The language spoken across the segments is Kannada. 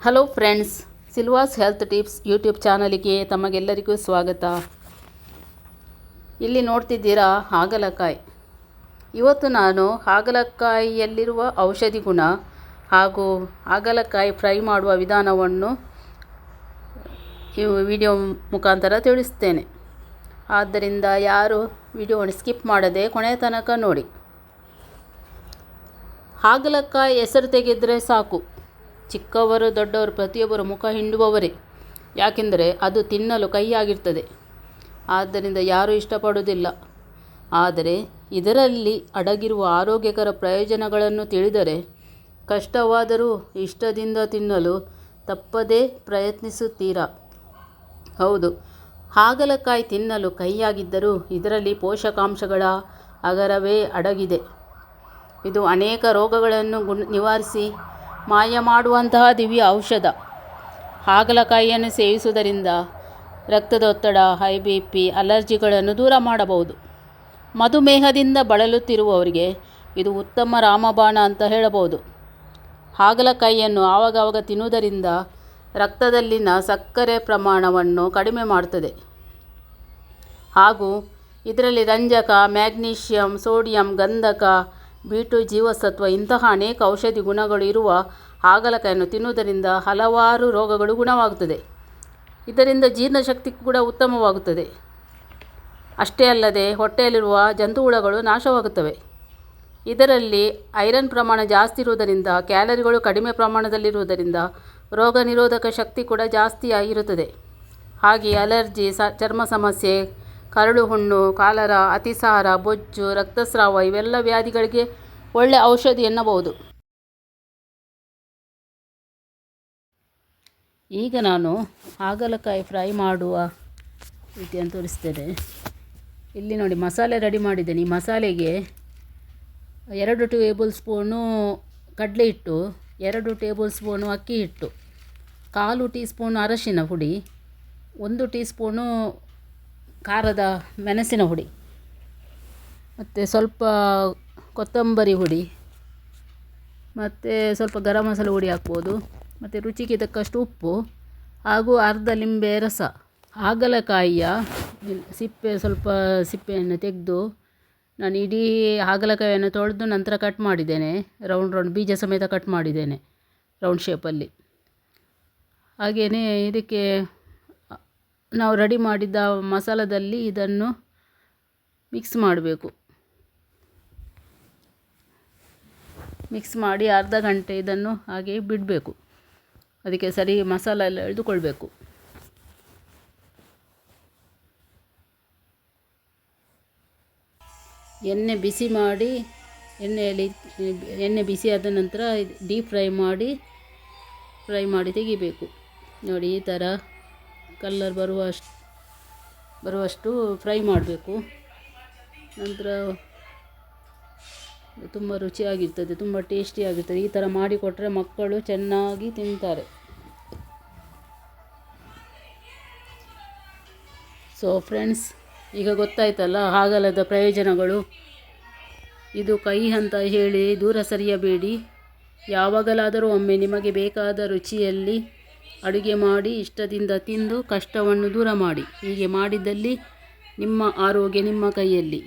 ಹಲೋ ಫ್ರೆಂಡ್ಸ್, ಸಿಲ್ವಾಸ್ ಹೆಲ್ತ್ ಟಿಪ್ಸ್ ಯೂಟ್ಯೂಬ್ ಚಾನಲಿಗೆ ತಮಗೆಲ್ಲರಿಗೂ ಸ್ವಾಗತ. ಇಲ್ಲಿ ನೋಡ್ತಿದ್ದೀರಾ ಹಾಗಲಕಾಯಿ. ಇವತ್ತು ನಾನು ಹಾಗಲಕಾಯಿಯಲ್ಲಿರುವ ಔಷಧಿ ಗುಣ ಹಾಗೂ ಹಾಗಲಕಾಯಿ ಫ್ರೈ ಮಾಡುವ ವಿಧಾನವನ್ನು ಈ ವಿಡಿಯೋ ಮುಖಾಂತರ ತಿಳಿಸ್ತೇನೆ. ಆದ್ದರಿಂದ ಯಾರು ವಿಡಿಯೋವನ್ನು ಸ್ಕಿಪ್ ಮಾಡದೆ ಕೊನೆಯ ತನಕ ನೋಡಿ. ಹಾಗಲಕಾಯಿ ಹೆಸರು ತೆಗೆದರೆ ಸಾಕು, ಚಿಕ್ಕವರು ದೊಡ್ಡವರು ಪ್ರತಿಯೊಬ್ಬರು ಮುಖ ಹಿಂಡುವವರೇ. ಯಾಕೆಂದರೆ ಅದು ತಿನ್ನಲು ಕಹಿಯಾಗಿರ್ತದೆ, ಆದ್ದರಿಂದ ಯಾರೂ ಇಷ್ಟಪಡುವುದಿಲ್ಲ. ಆದರೆ ಇದರಲ್ಲಿ ಅಡಗಿರುವ ಆರೋಗ್ಯಕರ ಪ್ರಯೋಜನಗಳನ್ನು ತಿಳಿದರೆ ಕಷ್ಟವಾದರೂ ಇಷ್ಟದಿಂದ ತಿನ್ನಲು ತಪ್ಪದೇ ಪ್ರಯತ್ನಿಸುತ್ತೀರಾ. ಹೌದು, ಹಾಗಲಕಾಯಿ ತಿನ್ನಲು ಕಹಿಯಾಗಿದ್ದರೂ ಇದರಲ್ಲಿ ಪೋಷಕಾಂಶಗಳ ಅಗರವೇ ಅಡಗಿದೆ. ಇದು ಅನೇಕ ರೋಗಗಳನ್ನು ನಿವಾರಿಸಿ ಮಾಯ ಮಾಡುವಂತಹ ದಿವ್ಯ ಔಷಧ. ಹಾಗಲಕಾಯಿಯನ್ನು ಸೇವಿಸುವುದರಿಂದ ರಕ್ತದೊತ್ತಡ, ಹೈ BP, ಅಲರ್ಜಿಗಳನ್ನು ದೂರ ಮಾಡಬಹುದು. ಮಧುಮೇಹದಿಂದ ಬಳಲುತ್ತಿರುವವರಿಗೆ ಇದು ಉತ್ತಮ ರಾಮಬಾಣ ಅಂತ ಹೇಳಬಹುದು. ಹಾಗಲಕಾಯಿಯನ್ನು ಆವಾಗವಾಗ ತಿನ್ನುವುದರಿಂದ ರಕ್ತದಲ್ಲಿನ ಸಕ್ಕರೆ ಪ್ರಮಾಣವನ್ನು ಕಡಿಮೆ ಮಾಡುತ್ತದೆ ಹಾಗೂ ಇದರಲ್ಲಿ ರಂಜಕ, ಮ್ಯಾಗ್ನೀಷಿಯಂ, ಸೋಡಿಯಂ, ಗಂಧಕ, B2 ಜೀವಸತ್ವ ಇಂತಹ ಅನೇಕ ಔಷಧಿ ಗುಣಗಳು ಇರುವ ಹಾಗಲಕಾಯಿಯನ್ನು ತಿನ್ನುವುದರಿಂದ ಹಲವಾರು ರೋಗಗಳು ಗುಣವಾಗುತ್ತದೆ. ಇದರಿಂದ ಜೀರ್ಣಶಕ್ತಿ ಕೂಡ ಉತ್ತಮವಾಗುತ್ತದೆ. ಅಷ್ಟೇ ಅಲ್ಲದೆ ಹೊಟ್ಟೆಯಲ್ಲಿರುವ ಜಂತುಹುಳುಗಳು ನಾಶವಾಗುತ್ತವೆ. ಇದರಲ್ಲಿ ಐರನ್ ಪ್ರಮಾಣ ಜಾಸ್ತಿ ಇರುವುದರಿಂದ, ಕ್ಯಾಲರಿಗಳು ಕಡಿಮೆ ಪ್ರಮಾಣದಲ್ಲಿರುವುದರಿಂದ ರೋಗ ನಿರೋಧಕ ಶಕ್ತಿ ಕೂಡ ಜಾಸ್ತಿ ಆಗಿರುತ್ತದೆ. ಹಾಗೆ ಅಲರ್ಜಿ, ಚರ್ಮ ಸಮಸ್ಯೆ, ಕರಳು ಹುಣ್ಣು, ಕಾಲರ, ಅತಿಸಾರ, ಬೊಜ್ಜು, ರಕ್ತಸ್ರಾವ ಇವೆಲ್ಲ ವ್ಯಾಧಿಗಳಿಗೆ ಒಳ್ಳೆಯ ಔಷಧಿ ಎನ್ನಬಹುದು. ಈಗ ನಾನು ಹಾಗಲಕಾಯಿ ಫ್ರೈ ಮಾಡುವ ರೀತಿಯನ್ನು ತೋರಿಸ್ತೇನೆ. ಇಲ್ಲಿ ನೋಡಿ, ಮಸಾಲೆ ರೆಡಿ ಮಾಡಿದ್ದೇನೆ. ಈ ಮಸಾಲೆಗೆ 2 ಟೇಬಲ್ ಸ್ಪೂನು ಕಡಲೆ ಹಿಟ್ಟು, 2 ಟೇಬಲ್ ಸ್ಪೂನು ಅಕ್ಕಿ ಹಿಟ್ಟು, 1/4 ಟೀ ಸ್ಪೂನು ಅರಶಿನ ಪುಡಿ, 1 ಟೀ ಸ್ಪೂನು ಖಾರದ ಮೆಣಸಿನ ಹುಡಿ, ಮತ್ತು ಸ್ವಲ್ಪ ಕೊತ್ತಂಬರಿ ಹುಡಿ, ಮತ್ತು ಸ್ವಲ್ಪ ಗರಂ ಮಸಾಲೆ ಹುಡಿ ಹಾಕ್ಬೋದು, ಮತ್ತು ರುಚಿಗೆ ತಕ್ಕಷ್ಟು ಉಪ್ಪು ಹಾಗೂ ಅರ್ಧ ಲಿಂಬೆ ರಸ. ಹಾಗಲಕಾಯಿಯ ಸ್ವಲ್ಪ ಸಿಪ್ಪೆಯನ್ನು ತೆಗೆದು ನಾನು ಇಡೀ ಹಾಗಲಕಾಯಿಯನ್ನು ತೊಳೆದು ನಂತರ ಕಟ್ ಮಾಡಿದ್ದೇನೆ. ರೌಂಡ್ ಬೀಜ ಸಮೇತ ಕಟ್ ಮಾಡಿದ್ದೇನೆ ರೌಂಡ್ ಶೇಪಲ್ಲಿ. ಹಾಗೆಯೇ ಇದಕ್ಕೆ ನಾವು ರೆಡಿ ಮಾಡಿದ್ದ ಮಸಾಲದಲ್ಲಿ ಇದನ್ನು ಮಿಕ್ಸ್ ಮಾಡಬೇಕು. ಮಿಕ್ಸ್ ಮಾಡಿ ಅರ್ಧ ಗಂಟೆ ಇದನ್ನು ಹಾಗೆ ಬಿಡಬೇಕು. ಅದಕ್ಕೆ ಸರಿ ಮಸಾಲ ಎಲ್ಲ ಎಳೆದುಕೊಳ್ಬೇಕು. ಎಣ್ಣೆ ಬಿಸಿ ಮಾಡಿ, ಎಣ್ಣೆ ಬಿಸಿ ಆದ ನಂತರ ಡೀಪ್ ಫ್ರೈ ಮಾಡಿ ತೆಗಿಬೇಕು. ನೋಡಿ, ಈ ಥರ ಕಲರ್ ಬರುವಷ್ಟು ಫ್ರೈ ಮಾಡಬೇಕು. ನಂತರ ತುಂಬ ರುಚಿಯಾಗಿರ್ತದೆ, ತುಂಬ ಟೇಸ್ಟಿಯಾಗಿರ್ತದೆ. ಈ ಥರ ಮಾಡಿಕೊಟ್ರೆ ಮಕ್ಕಳು ಚೆನ್ನಾಗಿ ತಿಂತಾರೆ. ಸೊ ಫ್ರೆಂಡ್ಸ್, ಈಗ ಗೊತ್ತಾಯ್ತಲ್ಲ ಹಾಗಲದ ಪ್ರಯೋಜನಗಳು. ಇದು ಕಹಿ ಅಂತ ಹೇಳಿ ದೂರ ಸರಿಯಬೇಡಿ. ಯಾವಾಗಲಾದರೂ ಒಮ್ಮೆ ನಿಮಗೆ ಬೇಕಾದ ರುಚಿಯಲ್ಲಿ ಅಡುಗೆ ಮಾಡಿ ಇಷ್ಟದಿಂದ ತಿಂದು ಕಷ್ಟವನ್ನು ದೂರ ಮಾಡಿ. ಹೀಗೆ ಮಾಡಿದ್ದಲ್ಲಿ ನಿಮ್ಮ ಆರೋಗ್ಯ ನಿಮ್ಮ ಕೈಯಲ್ಲಿ.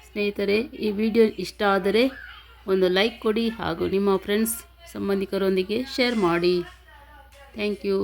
ಸ್ನೇಹಿತರೆ, ಈ ವಿಡಿಯೋ ಇಷ್ಟ ಆದರೆ ಒಂದು ಲೈಕ್ ಕೊಡಿ ಹಾಗೂ ನಿಮ್ಮ ಫ್ರೆಂಡ್ಸ್ ಸಂಬಂಧಿಕರೊಂದಿಗೆ ಶೇರ್ ಮಾಡಿ. Thank you.